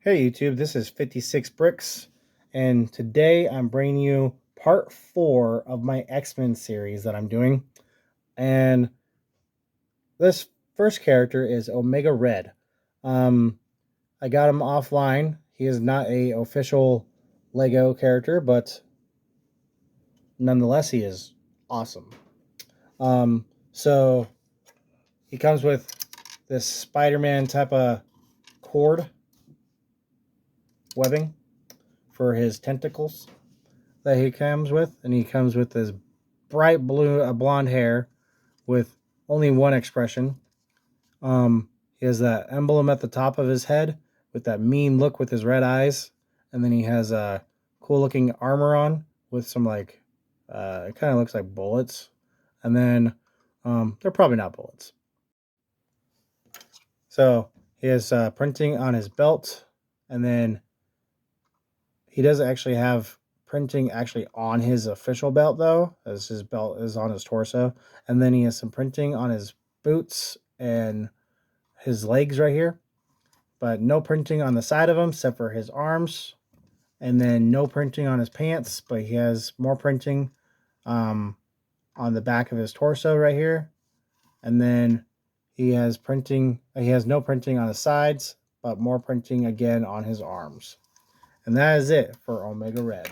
Hey YouTube, this is 56 Bricks, and today I'm bringing you part 4 of my X-Men series that I'm doing. And this first character is Omega Red. I got him offline. He is not a official Lego character, but nonetheless he is awesome. So he comes with this Spider-Man type of cord webbing for his tentacles that he comes with, and he comes with this bright blonde hair with only one expression. He has that emblem at the top of his head with that mean look with his red eyes, and then he has a cool looking armor on with some it kind of looks like bullets, and then they're probably not bullets. So he has printing on his belt, and then he doesn't actually have printing actually on his official belt though, as his belt is on his torso. And then he has some printing on his boots and his legs right here, but no printing on the side of him except for his arms. And then no printing on his pants, but he has more printing on the back of his torso right here. And then he has no printing on the sides, but more printing again on his arms. And that is it for Omega Red.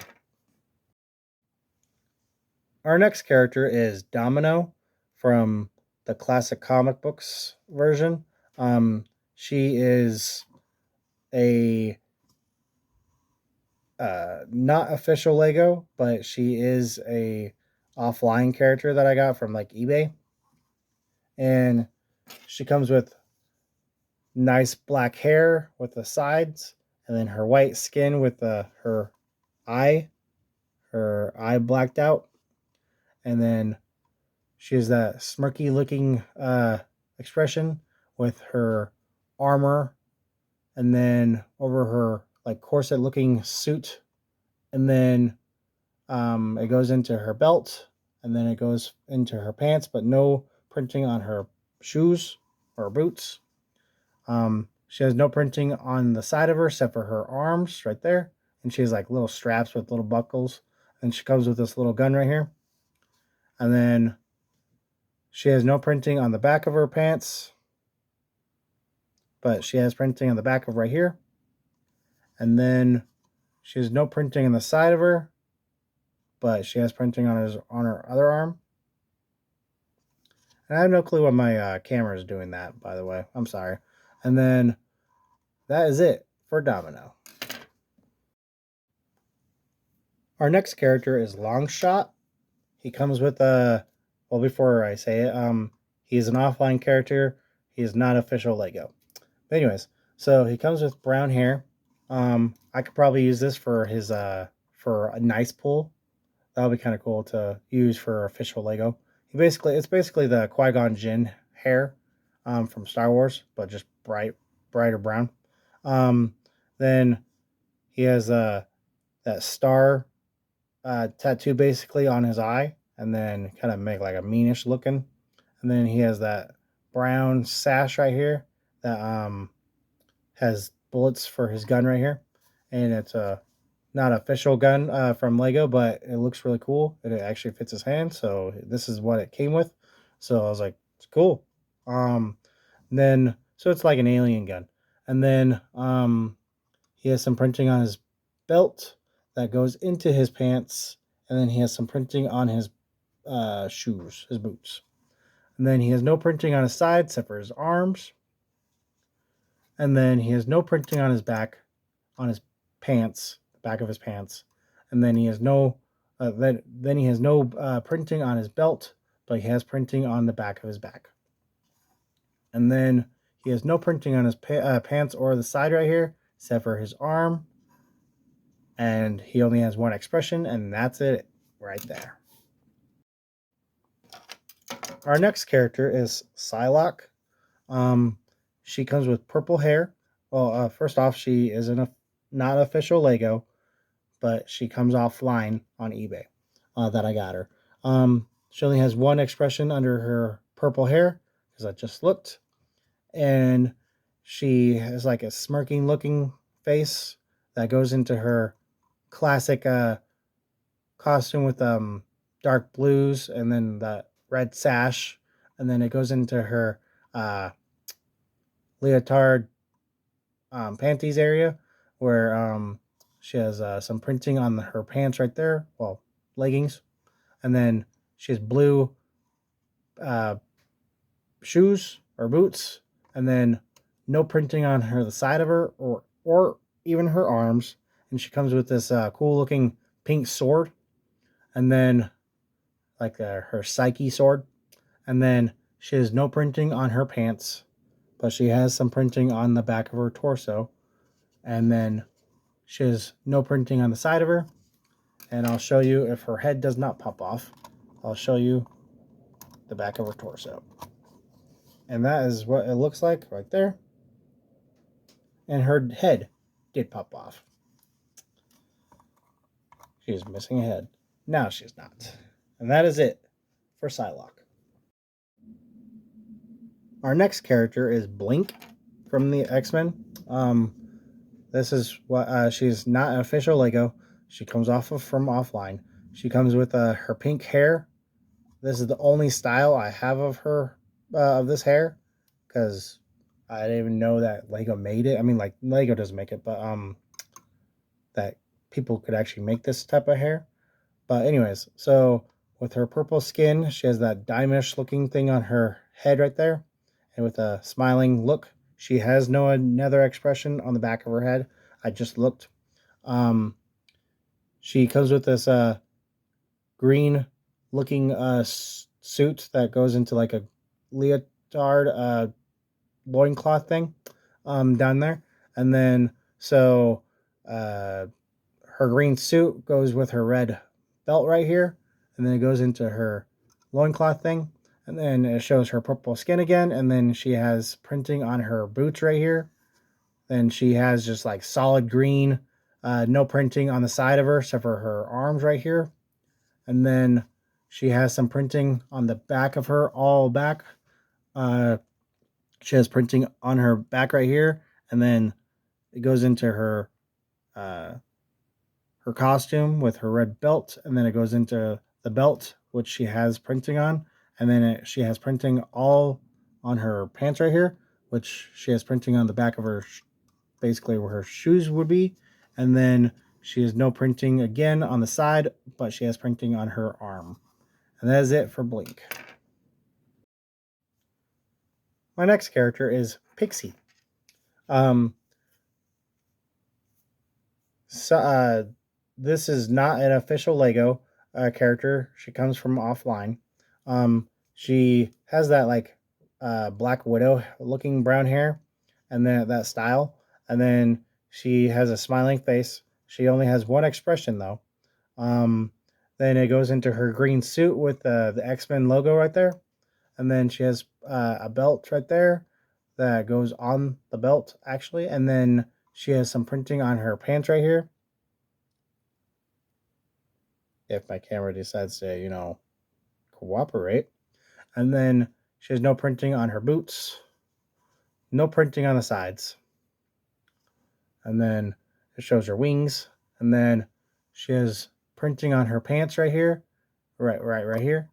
Our next character is Domino from the classic comic books version. She is a not official Lego, but she is a offline character that I got from like eBay, and she comes with nice black hair with the sides, and then her white skin with eye, her eye blacked out, and then she has that smirky looking expression with her armor, and then over her like corset looking suit, and then it goes into her belt, and then it goes into her pants, but no printing on her shoes or boots. She has no printing on the side of her except for her arms right there, and she has like little straps with little buckles, and she comes with this little gun right here, and then she has no printing on the back of her pants, but she has printing on the back of right here. And then she has no printing on the side of her, but she has printing on her other arm. And I have no clue why my camera is doing that, by the way. I'm sorry. And then that is it for Domino. Our next character is Longshot. He comes with before I say it, he's an offline character. He is not official Lego. But anyways, so he comes with brown hair. I could probably use this for his for a nice pull. That would be kind of cool to use for official Lego. It's basically the Qui-Gon Jinn hair from Star Wars, but just brighter brown. Then he has that star tattoo basically on his eye, and then kind of make like a meanish looking. And then he has that brown sash right here that has bullets for his gun right here, and it's a not official gun from Lego, but it looks really cool and it actually fits his hand. So this is what it came with. So I was like, it's cool. Then so it's like an alien gun, and then he has some printing on his belt that goes into his pants, and then he has some printing on his shoes, his boots, and then he has no printing on his side except for his arms, and then he has no printing on his back, on his pants, the back of his pants, and then he has no then he has no printing on his belt, but he has printing on the back of his back, and then he has no printing on his pants or the side right here except for his arm, and he only has one expression, and that's it right there. Our next character is Psylocke. She comes with purple hair. Well, first off, she is not official Lego, but she comes offline on eBay that I got her. She only has one expression under her purple hair because I just looked, and she has like a smirking looking face that goes into her classic costume with dark blues and then the red sash, and then it goes into her uh, leotard panties area where she has some printing on her pants right there, well, leggings, and then she has blue uh, shoes or boots, and then no printing on her the side of her or even her arms, and she comes with this cool looking pink sword, and then like her Psyche sword, and then she has no printing on her pants, but she has some printing on the back of her torso, and then she has no printing on the side of her, and I'll show you if her head does not pop off. I'll show you the back of her torso. And that is what it looks like right there. And her head did pop off. She's missing a head. Now she's not. And that is it for Psylocke. Our next character is Blink from the X-Men. This is what she's not an official Lego. She comes from offline. She comes with her pink hair. This is the only style I have of her of this hair because I didn't even know that Lego made it. I mean, like Lego doesn't make it, but that people could actually make this type of hair. But anyways, so with her purple skin, she has that diamish looking thing on her head right there, and with a smiling look. She has no another expression on the back of her head. I just looked. She comes with this green looking suit that goes into like a leotard loincloth thing down there. And then so her green suit goes with her red belt right here. And then it goes into her loincloth thing. And then it shows her purple skin again. And then she has printing on her boots right here. Then she has just like solid green, no printing on the side of her except for her arms right here. And then she has some printing on the back of her, all back. She has printing on her back right here. And then it goes into her her costume with her red belt. And then it goes into the belt, which she has printing on. And then she has printing all on her pants right here, which she has printing on the back of her, basically where her shoes would be. And then she has no printing again on the side, but she has printing on her arm. And that is it for Blink. My next character is Pixie. This is not an official Lego character. She comes from offline. She has that like Black Widow looking brown hair, and then that style, and then she has a smiling face. She only has one expression though. Then it goes into her green suit with the X-Men logo right there, and then she has a belt right there that goes on the belt actually, and then she has some printing on her pants right here. If my camera decides to, cooperate. And then she has no printing on her boots, no printing on the sides. And then it shows her wings. And then she has printing on her pants right here, right here.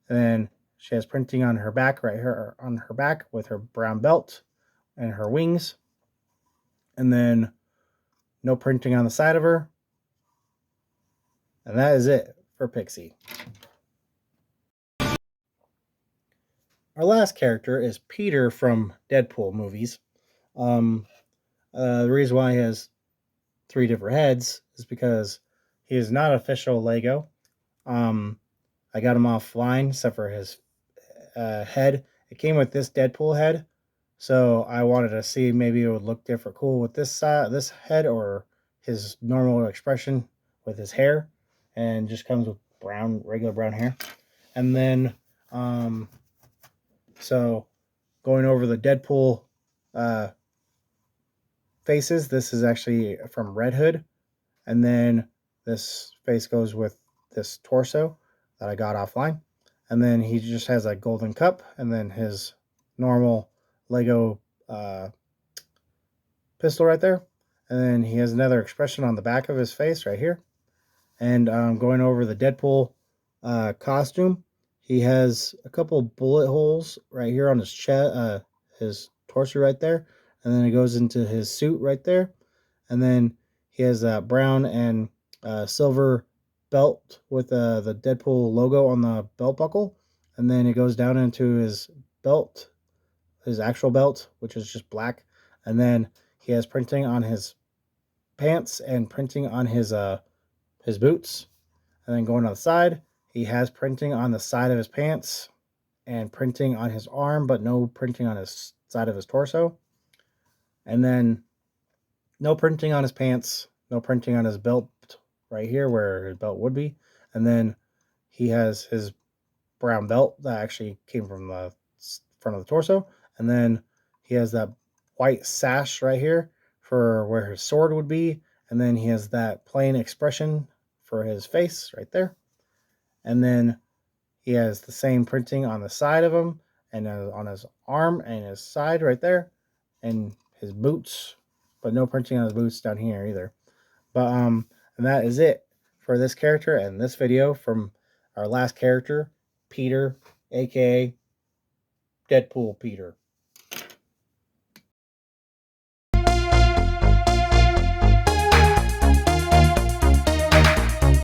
And then she has printing on her back right here, on her back with her brown belt and her wings. And then no printing on the side of her. And that is it for Pixie. Our last character is Peter from Deadpool movies. The reason why he has 3 different heads is because he is not official Lego. I got him offline except for his head. It came with this Deadpool head, so I wanted to see maybe it would look different, cool with this head or his normal expression with his hair, and just comes with regular brown hair. And then, so going over the Deadpool faces, this is actually from Red Hood, and then this face goes with this torso that I got offline, and then he just has a golden cup, and then his normal Lego pistol right there, And then he has another expression on the back of his face right here. And going over the Deadpool costume, he has a couple bullet holes right here on his chest, his torso right there, and then it goes into his suit right there, and then he has that brown and silver belt with the Deadpool logo on the belt buckle, and then it goes down into his belt, his actual belt, which is just black, and then he has printing on his pants and printing on his boots, and then going on the side, he has printing on the side of his pants and printing on his arm, but no printing on his side of his torso. And then no printing on his pants, no printing on his belt right here where his belt would be. And then he has his brown belt that actually came from the front of the torso. And then he has that white sash right here for where his sword would be. And then he has that plain expression for his face right there. And then he has the same printing on the side of him and on his arm and his side right there, and his boots, but no printing on his boots down here either. But and that is it for this character and this video from our last character, Peter, aka Deadpool Peter.